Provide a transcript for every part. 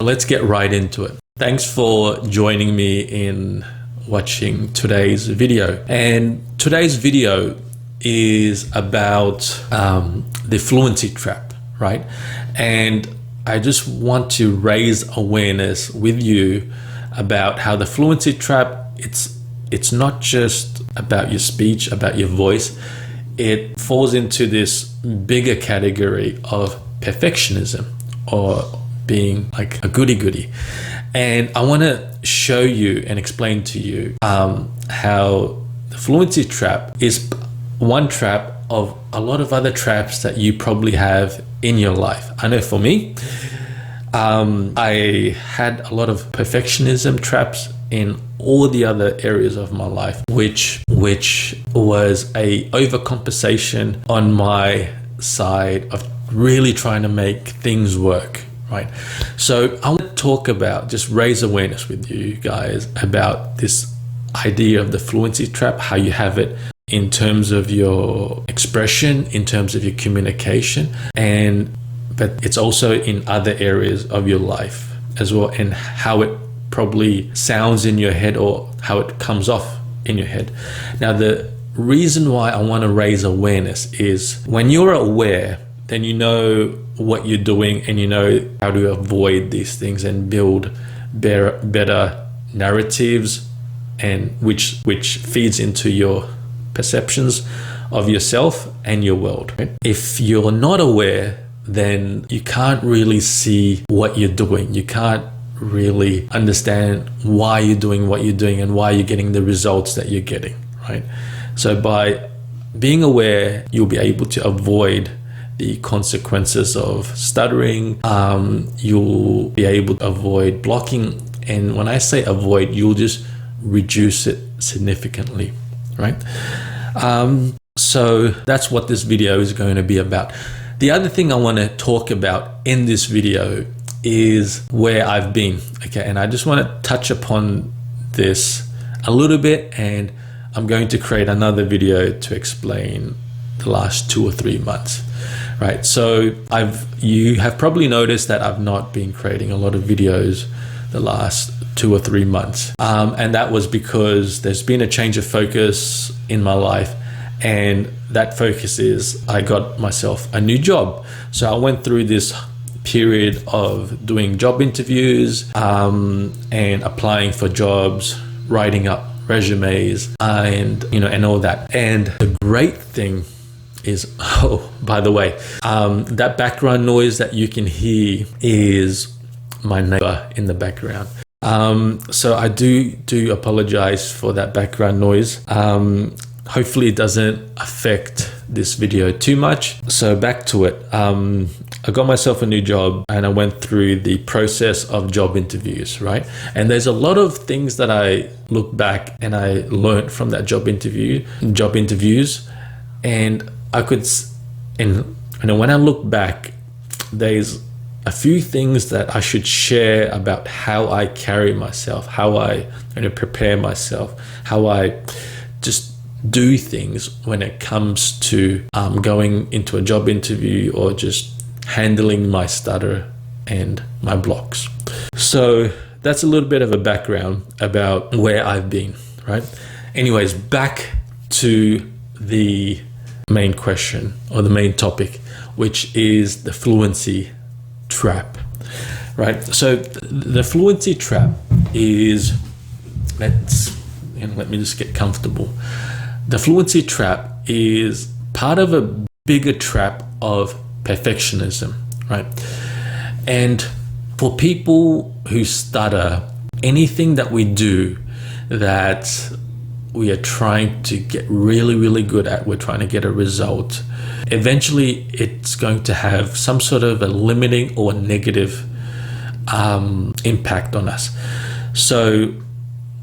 let's get right into it. Thanks for joining me in watching today's video. And today's video is about the fluency trap, right? And I just want to raise awareness with you about how the fluency trap, it's not just about your speech, about your voice. It falls into this bigger category of perfectionism, or being like a goody-goody. And I want to show you and explain to you how the fluency trap is one trap of a lot of other traps that you probably have in your life. I know for me, I had a lot of perfectionism traps in all the other areas of my life, which was a overcompensation on my side of really trying to make things work, right? So I want to talk about, just raise awareness with you guys about this idea of the fluency trap, how you have it in terms of your expression, in terms of your communication, but it's also in other areas of your life as well, and how it probably sounds in your head or how it comes off in your head. Now, the reason why I want to raise awareness is when you're aware, then you know what you're doing and you know how to avoid these things and build better narratives, and which feeds into your perceptions of yourself and your world, right? If you're not aware, then you can't really see what you're doing. You can't really understand why you're doing what you're doing and why you're getting the results that you're getting, right? So by being aware, you'll be able to avoid the consequences of stuttering. You'll be able to avoid blocking. And when I say avoid, you'll just reduce it significantly, right? So that's what this video is going to be about. The other thing I want to talk about in this video is where I've been, okay? And I just want to touch upon this a little bit, and I'm going to create another video to explain the last 2 or 3 months, right? So you have probably noticed that I've not been creating a lot of videos the last 2 or 3 months. And that was because there's been a change of focus in my life. And that focus is I got myself a new job. So I went through this period of doing job interviews and applying for jobs, writing up resumes, and all that. And the great thing is, oh, by the way, that background noise that you can hear is my neighbor in the background. So I do apologize for that background noise. Hopefully it doesn't affect this video too much. So back to it. I got myself a new job and I went through the process of job interviews, right? And there's a lot of things that I look back and I learned from that job interviews, and when I look back, there's a few things that I should share about how I carry myself, how I prepare myself, how I just do things when it comes to going into a job interview or just handling my stutter and my blocks. So that's a little bit of a background about where I've been, right? Anyways, back to the main question, or the main topic, which is the fluency trap, right? So the fluency trap is, let me just get comfortable. The fluency trap is part of a bigger trap of perfectionism, right? And for people who stutter, anything that we do that we are trying to get really, really good at, we're trying to get a result, eventually it's going to have some sort of a limiting or negative impact on us. So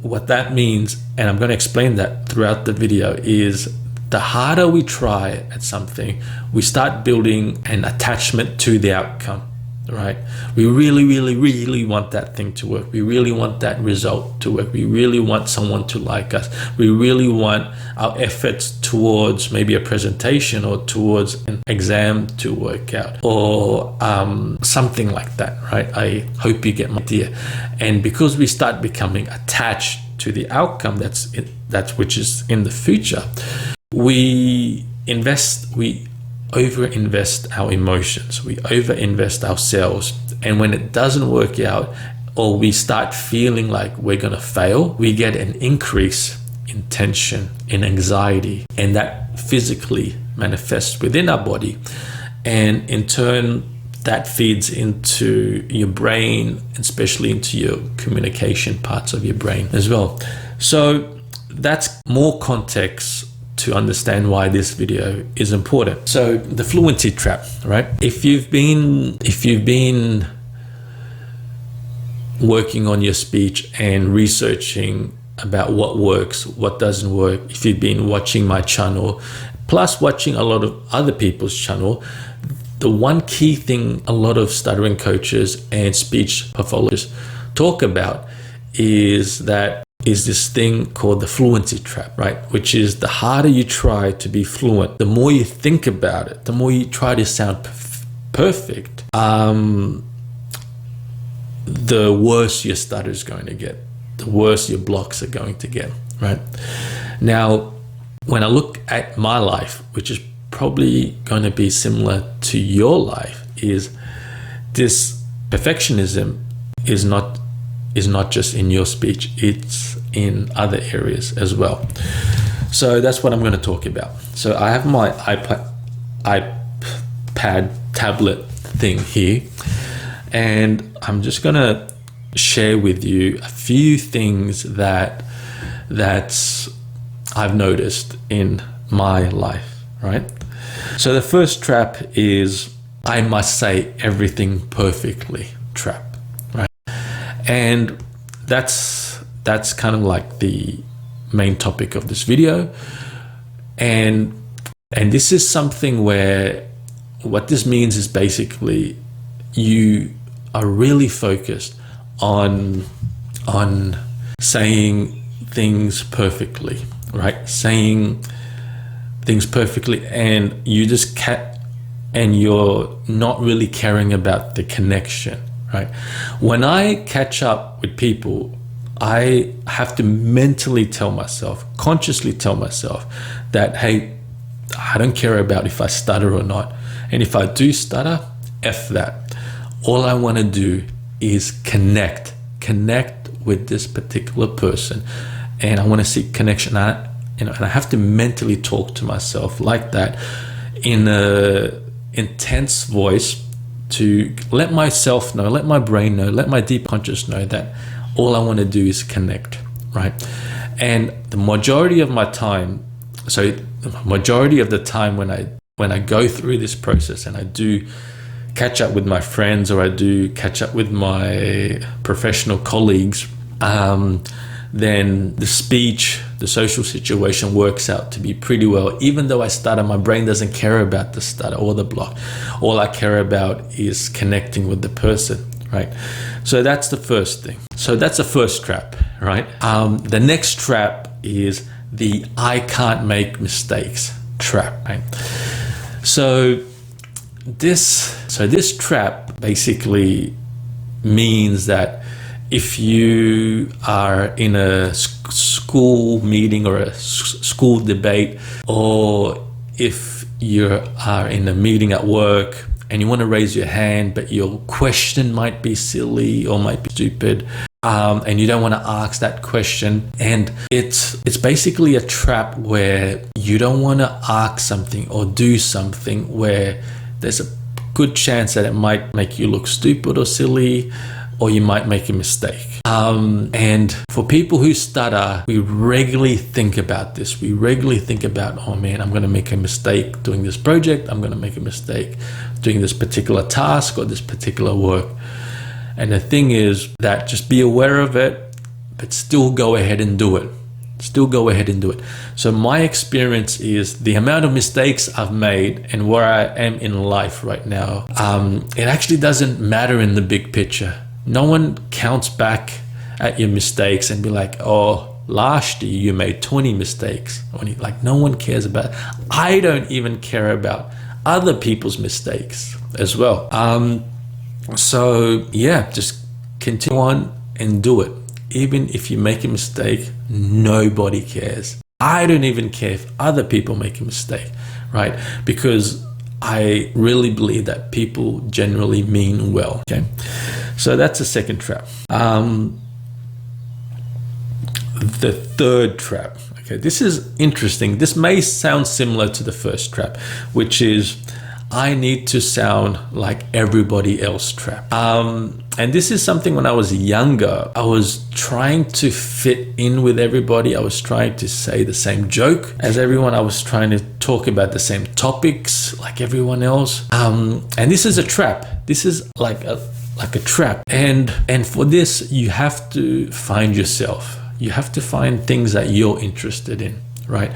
what that means, and I'm going to explain that throughout the video, is the harder we try at something, we start building an attachment to the outcome, right? We really want that thing to work. We really want that result to work. We really want someone to like us. We really want our efforts towards maybe a presentation or towards an exam to work out, or something like that, right? I hope you get my idea. And because we start becoming attached to the outcome that's which is in the future, we over-invest our emotions, we over-invest ourselves, and when it doesn't work out, or we start feeling like we're gonna fail, we get an increase in tension, in anxiety, and that physically manifests within our body, and in turn that feeds into your brain, especially into your communication parts of your brain as well. So that's more context to understand why this video is important. So the fluency trap, right? If you've been working on your speech and researching about what works, what doesn't work, if you've been watching my channel, plus watching a lot of other people's channel, the one key thing a lot of stuttering coaches and speech pathologists talk about is this thing called the fluency trap, right? Which is the harder you try to be fluent, the more you think about it, the more you try to sound perfect, the worse your stutter is going to get, the worse your blocks are going to get, right? Now, when I look at my life, which is probably going to be similar to your life, is this perfectionism is not just in your speech, it's in other areas as well. So that's what I'm going to talk about. So I have my iPad tablet thing here, and I'm just going to share with you a few things that I've noticed in my life, right? So the first trap is I must say everything perfectly trap, right? And that's kind of like the main topic of this video. And this is something where what this means is basically you are really focused on saying things perfectly, right? Saying things perfectly, and you're not really caring about the connection, right? When I catch up with people, I have to mentally tell myself, consciously tell myself that, hey, I don't care about if I stutter or not. And if I do stutter, F that. All I want to do is connect with this particular person. And I want to seek connection. And I have to mentally talk to myself like that in a intense voice to let myself know, let my brain know, let my deep conscious know that all I want to do is connect, right? And the majority of my time, so the majority of the time when I go through this process and I do catch up with my friends or I do catch up with my professional colleagues, then the speech, the social situation works out to be pretty well. Even though I stutter, my brain doesn't care about the stutter or the block. All I care about is connecting with the person, right? So that's the first thing. So that's the first trap, right? The next trap is the I can't make mistakes trap, right? So this trap basically means that if you are in a school meeting or a school debate, or if you are in a meeting at work and you want to raise your hand, but your question might be silly or might be stupid, and you don't want to ask that question, and it's basically a trap where you don't want to ask something or do something where there's a good chance that it might make you look stupid or silly, or you might make a mistake. And for people who stutter, we regularly think about this. We regularly think about, oh man, I'm going to make a mistake doing this project. I'm going to make a mistake doing this particular task or this particular work. And the thing is that just be aware of it, but still go ahead and do it. Still go ahead and do it. So my experience is the amount of mistakes I've made and where I am in life right now, it actually doesn't matter in the big picture. No one counts back at your mistakes and be like, oh, last year you made 20 mistakes. Like, no one cares about it. I don't even care about other people's mistakes as well. So yeah, just continue on and do it. Even if you make a mistake, nobody cares. I don't even care if other people make a mistake, right? Because I really believe that people generally mean well, okay? So that's the second trap. The third trap, okay, this is interesting. This may sound similar to the first trap, which is I need to sound like everybody else trap. And this is something when I was younger, I was trying to fit in with everybody. I was trying to say the same joke as everyone. I was trying to talk about the same topics like everyone else. And this is a trap. This is like a trap. And for this, you have to find yourself. You have to find things that you're interested in, right?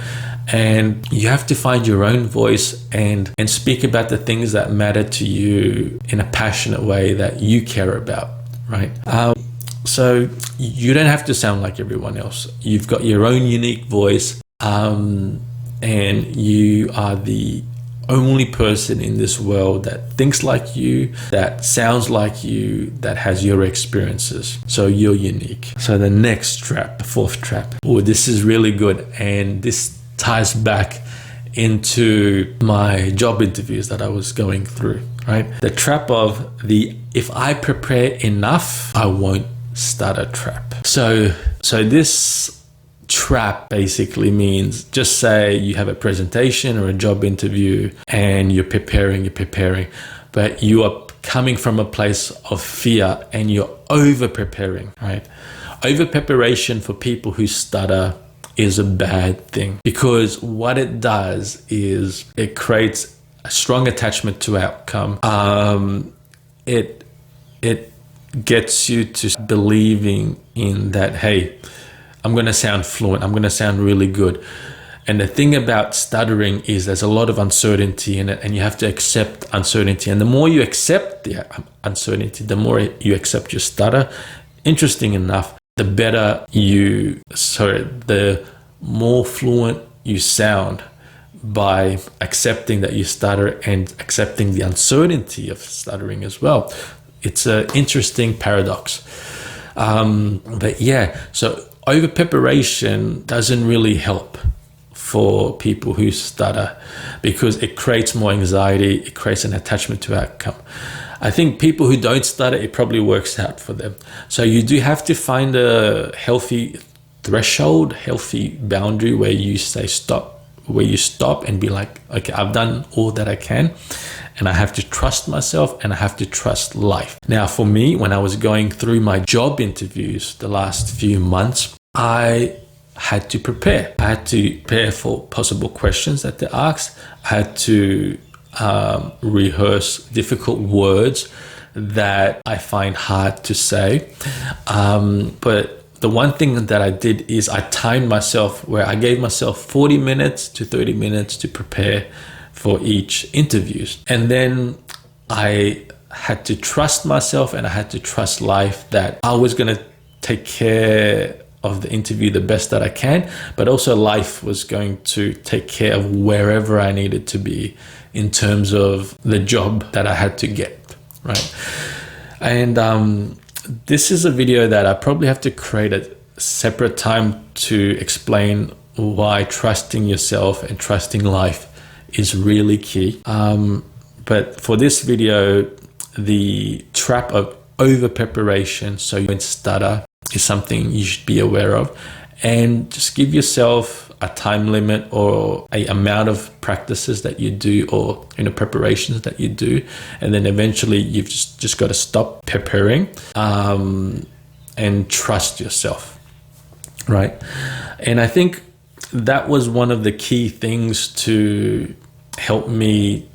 And you have to find your own voice and speak about the things that matter to you in a passionate way that you care about, right? So you don't have to sound like everyone else. You've got your own unique voice, and you are the only person in this world that thinks like you, that sounds like you, that has your experiences. So you're unique. So the next trap, the fourth trap. Oh, this is really good. And this ties back into my job interviews that I was going through, right? The trap of if I prepare enough, I won't stutter trap. So this trap basically means, just say you have a presentation or a job interview and you're preparing, but you are coming from a place of fear and you're over preparing, right? Over preparation for people who stutter is a bad thing, because what it does is it creates a strong attachment to outcome. It gets you to believing in that, hey, I'm going to sound fluent. I'm going to sound really good. And the thing about stuttering is there's a lot of uncertainty in it, and you have to accept uncertainty. And the more you accept the uncertainty, the more you accept your stutter. Interesting enough, the more fluent you sound by accepting that you stutter and accepting the uncertainty of stuttering as well. It's an interesting paradox. But yeah, so over preparation doesn't really help for people who stutter, because it creates more anxiety. It creates an attachment to outcome. I think people who don't stutter, it probably works out for them. So you do have to find a healthy threshold, healthy boundary where you say stop, where you stop and be like, okay, I've done all that I can, and I have to trust myself and I have to trust life. Now, for me, when I was going through my job interviews the last few months, I had to prepare. I had to prepare for possible questions that they asked. I had to rehearse difficult words that I find hard to say. But the one thing that I did is I timed myself, where I gave myself 40 minutes to 30 minutes to prepare for each interview. And then I had to trust myself and I had to trust life that I was going to take care of the interview the best that I can, but also life was going to take care of wherever I needed to be in terms of the job that I had to get, right? And this is a video that I probably have to create a separate time to explain why trusting yourself and trusting life is really key. But for this video, the trap of over preparation, so you won't stutter, is something you should be aware of. And just give yourself a time limit or a amount of practices that you do, or preparations that you do, and then eventually you've just got to stop preparing and trust yourself, right? And I think that was one of the key things to help me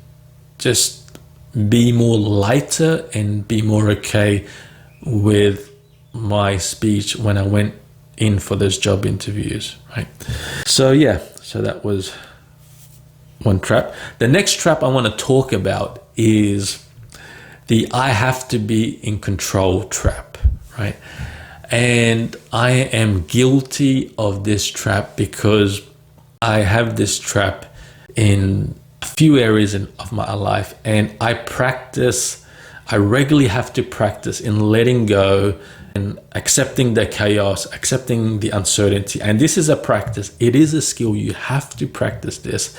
just be more lighter and be more okay with my speech when I went in for those job interviews, right? So yeah, so that was one trap. The next trap I want to talk about is the I have to be in control trap, right? And I am guilty of this trap because I have this trap in a few areas of my life, and I regularly have to practice in letting go and accepting the chaos, accepting the uncertainty. And this is a practice. It is a skill. You have to practice this.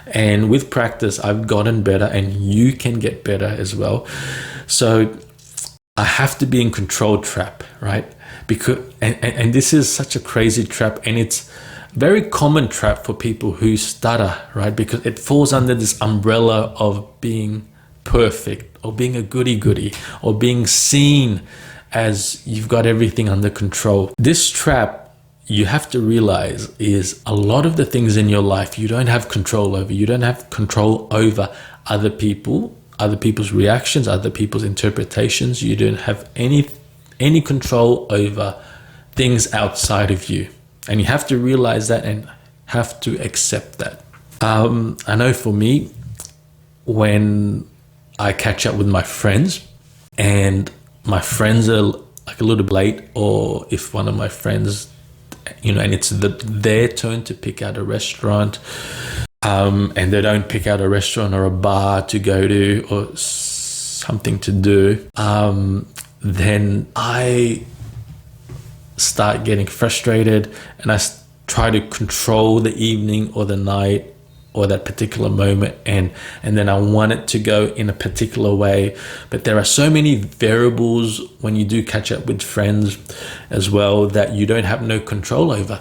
And with practice, I've gotten better, and you can get better as well. So I have to be in control trap, right? Because and this is such a crazy trap, and it's very common trap for people who stutter, right? Because it falls under this umbrella of being perfect, or being a goody-goody, or being seen as you've got everything under control. This trap, you have to realize, is a lot of the things in your life you don't have control over. You don't have control over other people, other people's reactions, other people's interpretations. You don't have any control over things outside of you. And you have to realize that and have to accept that. I know for me, when I catch up with my friends and my friends are like a little bit late, or if one of my friends, and it's their turn to pick out a restaurant, and they don't pick out a restaurant or a bar to go to or something to do, then I start getting frustrated, and I try to control the evening or the night or that particular moment, and then I want it to go in a particular way. But there are so many variables when you do catch up with friends as well that you don't have no control over.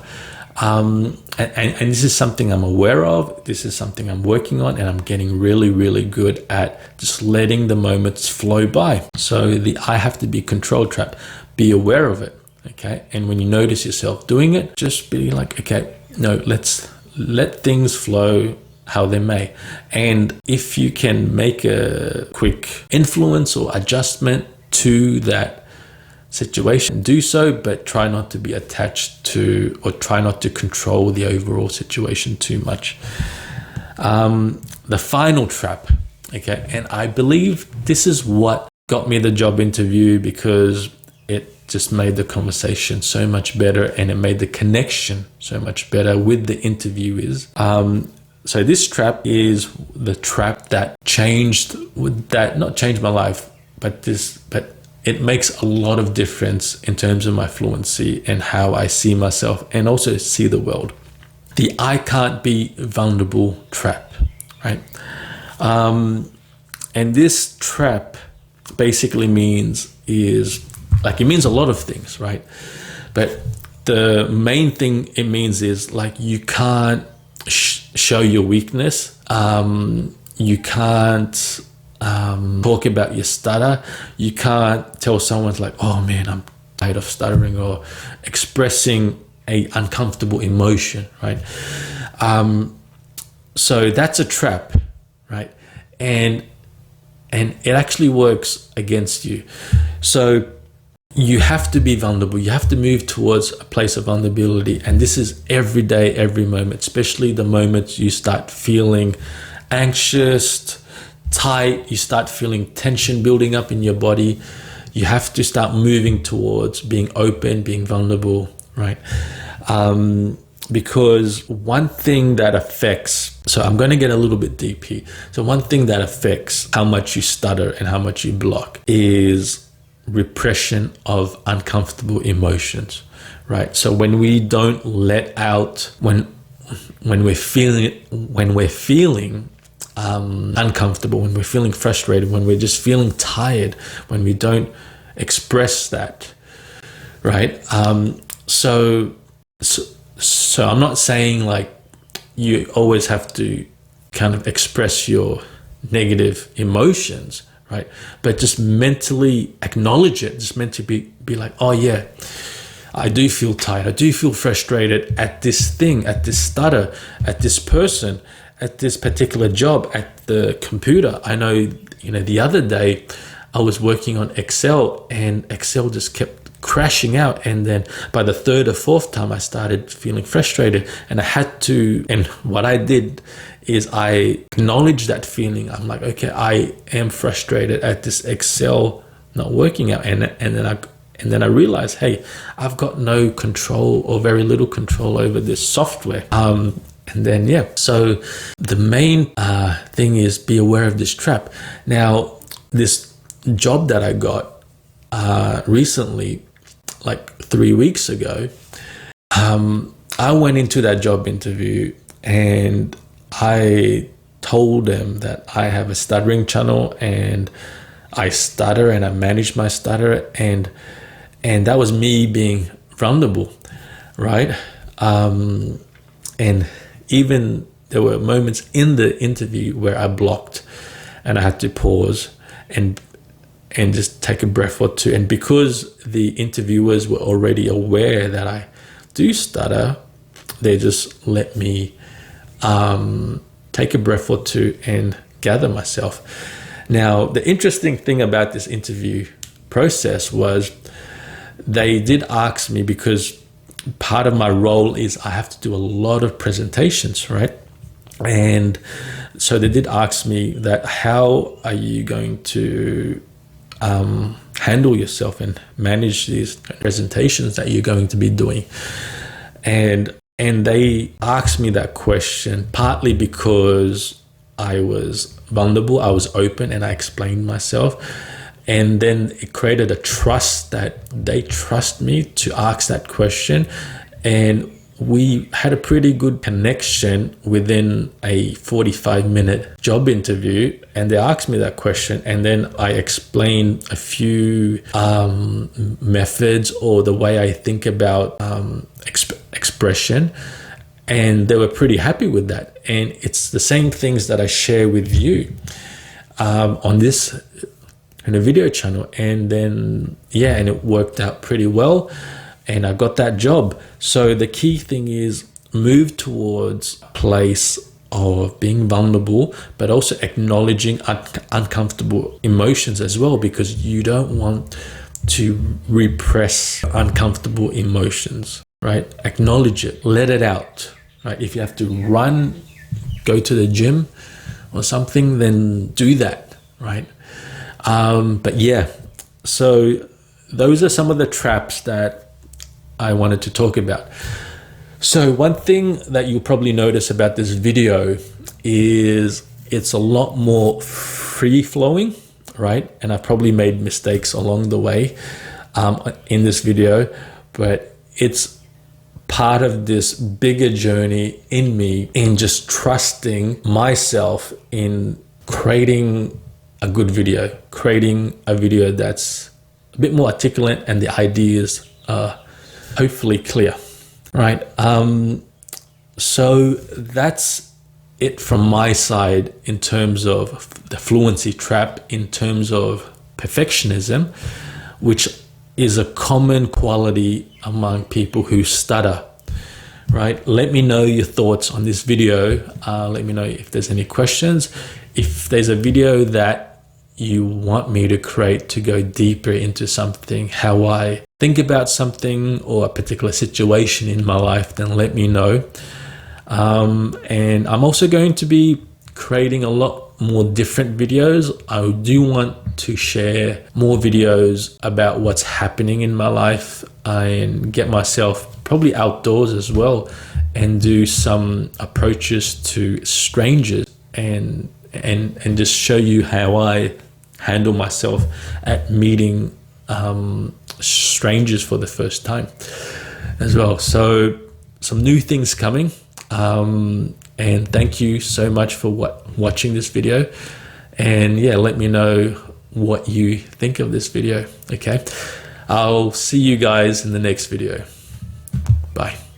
And this is something I'm aware of. This is something I'm working on, and I'm getting really, really good at just letting the moments flow by. So I have to be control trap. Be aware of it, okay? And when you notice yourself doing it, just be like, okay, no, let's let things flow how they may. And if you can make a quick influence or adjustment to that situation, do so, but try not to be attached to, or try not to control the overall situation too much. The final trap, okay, and I believe this is what got me the job interview, because it just made the conversation so much better, and it made the connection so much better with the interviewers. So this trap is the trap that not changed my life, but it makes a lot of difference in terms of my fluency and how I see myself and also see the world. The I can't be vulnerable trap, right? And this trap basically means it means a lot of things, right? But the main thing it means is like you can't show your weakness. You can't talk about your stutter. You can't tell someone like, oh man, I'm tired of stuttering, or expressing a uncomfortable emotion, right? So that's a trap, right? And it actually works against you. So you have to be vulnerable. You have to move towards a place of vulnerability. And this is every day, every moment, especially the moments you start feeling anxious, tight, you start feeling tension building up in your body. You have to start moving towards being open, being vulnerable, right? Because one thing that affects, so I'm going to get a little bit deep here. So one thing that affects how much you stutter and how much you block is repression of uncomfortable emotions, right? So when we don't let out, when we're feeling uncomfortable, when we're feeling frustrated, when we're just feeling tired, when we don't express that, right? So I'm not saying like you always have to kind of express your negative emotions, right? But just mentally acknowledge it. Just mentally be like, oh yeah, I do feel tired. I do feel frustrated at this thing, at this stutter, at this person, at this particular job, at the computer. I know, the other day I was working on Excel, and Excel just kept crashing out. And then by the third or fourth time, I started feeling frustrated, and I had to, and what I did is I acknowledged that feeling. I'm like, okay, I am frustrated at this Excel not working out. And then I realized, hey, I've got no control or very little control over this software. And then, so the main thing is be aware of this trap. Now, this job that I got recently, like 3 weeks ago, I went into that job interview and I told them that I have a stuttering channel and I stutter and I manage my stutter, and that was me being vulnerable, right? And even there were moments in the interview where I blocked and I had to pause and just take a breath or two. And because the interviewers were already aware that I do stutter, they just let me take a breath or two and gather myself. Now, the interesting thing about this interview process was they did ask me, because part of my role is I have to do a lot of presentations, right? And so they did ask me that, how are you going to handle yourself and manage these presentations that you're going to be doing? And they asked me that question partly because I was vulnerable, I was open, and I explained myself. And then it created a trust that they trust me to ask that question. And we had a pretty good connection within a 45-minute job interview. And they asked me that question. And then I explained a few methods or the way I think about expression. And they were pretty happy with that. And it's the same things that I share with you on this in a video channel. And then, and it worked out pretty well. And I got that job. So the key thing is move towards a place of being vulnerable, but also acknowledging uncomfortable emotions as well, because you don't want to repress uncomfortable emotions, right? Acknowledge it, let it out, right? If you have to run, go to the gym or something, then do that, right? So those are some of the traps that I wanted to talk about. So one thing that you'll probably notice about this video is it's a lot more free-flowing, right? And I probably made mistakes along the way in this video, but it's part of this bigger journey in me in just trusting myself in creating a good video, creating a video that's a bit more articulate and the ideas are hopefully clear, right? So that's it from my side in terms of the fluency trap, in terms of perfectionism, which is a common quality among people who stutter, right? Let me know your thoughts on this video. Let me know if there's any questions. If there's a video that you want me to create to go deeper into something, how I think about something or a particular situation in my life, then let me know. And I'm also going to be creating a lot more different videos. I do want to share more videos about what's happening in my life and get myself probably outdoors as well and do some approaches to strangers and just show you how I handle myself at meeting strangers for the first time as well. So some new things coming, and thank you so much for watching this video. And let me know what you think of this video. Okay, I'll see you guys in the next video. Bye.